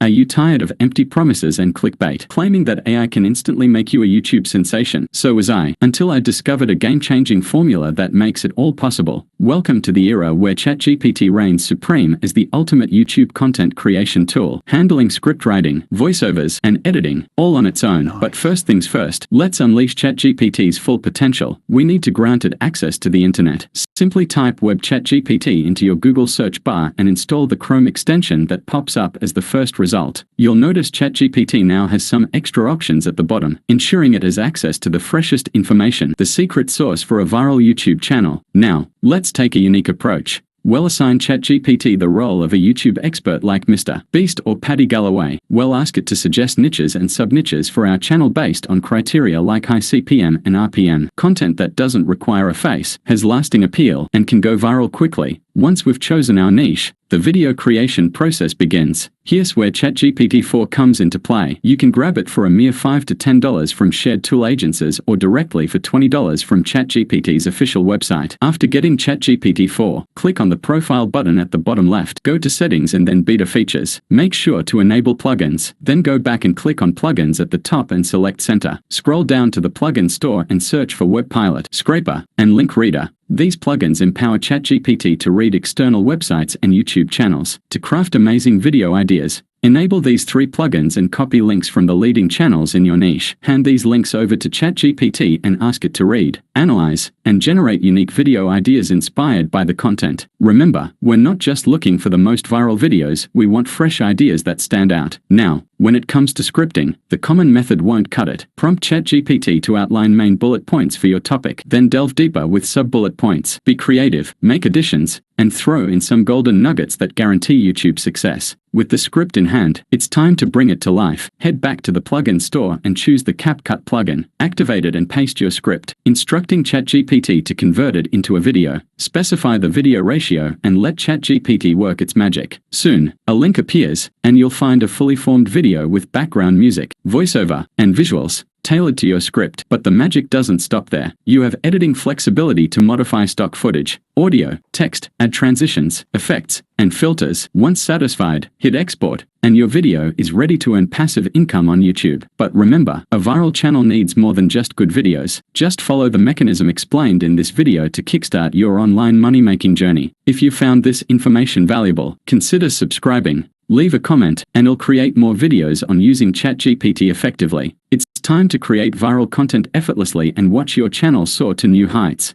Are you tired of empty promises and clickbait, claiming that AI can instantly make you a YouTube sensation? So was I, until I discovered a game-changing formula that makes it all possible. Welcome to the era where ChatGPT reigns supreme as the ultimate YouTube content creation tool, handling script writing, voiceovers, and editing, all on its own. But first things first, let's unleash ChatGPT's full potential. We need to grant it access to the internet. Simply type Web ChatGPT into your Google search bar and install the Chrome extension that pops up as the first result. You'll notice ChatGPT now has some extra options at the bottom, ensuring it has access to the freshest information, the secret source for a viral YouTube channel. Now, let's take a unique approach. We'll assign ChatGPT the role of a YouTube expert like Mr. Beast or Paddy Galloway. We'll ask it to suggest niches and sub-niches for our channel based on criteria like high CPM and RPM, content that doesn't require a face, has lasting appeal, and can go viral quickly. Once we've chosen our niche, the video creation process begins. Here's where ChatGPT 4 comes into play. You can grab it for a mere $5 to $10 from shared tool agencies or directly for $20 from ChatGPT's official website. After getting ChatGPT 4, click on the profile button at the bottom left, go to settings and then beta features. Make sure to enable plugins, then go back and click on plugins at the top and select center. Scroll down to the plugin store and search for Web Pilot, Scraper, and Link Reader. These plugins empower ChatGPT to read external websites and YouTube channels to craft amazing video ideas. Enable these 3 plugins and copy links from the leading channels in your niche. Hand these links over to ChatGPT and ask it to read, analyze, and generate unique video ideas inspired by the content. Remember, we're not just looking for the most viral videos, we want fresh ideas that stand out. Now, when it comes to scripting, the common method won't cut it. Prompt ChatGPT to outline main bullet points for your topic, then delve deeper with sub-bullet points. Be creative, make additions, and throw in some golden nuggets that guarantee YouTube success. With the script in hand, it's time to bring it to life. Head back to the plugin store and choose the CapCut plugin. Activate it and paste your script, instructing ChatGPT to convert it into a video. Specify the video ratio and let ChatGPT work its magic. Soon, a link appears, and you'll find a fully formed video with background music, voiceover, and visuals tailored to your script. But the magic doesn't stop there. You have editing flexibility to modify stock footage, audio, text, add transitions, effects, and filters. Once satisfied, hit export, and your video is ready to earn passive income on YouTube. But remember, a viral channel needs more than just good videos. Just follow the mechanism explained in this video to kickstart your online money-making journey. If you found this information valuable, consider subscribing. Leave a comment, and I'll create more videos on using ChatGPT effectively. It's time to create viral content effortlessly and watch your channel soar to new heights.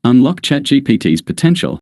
Unlock ChatGPT's potential.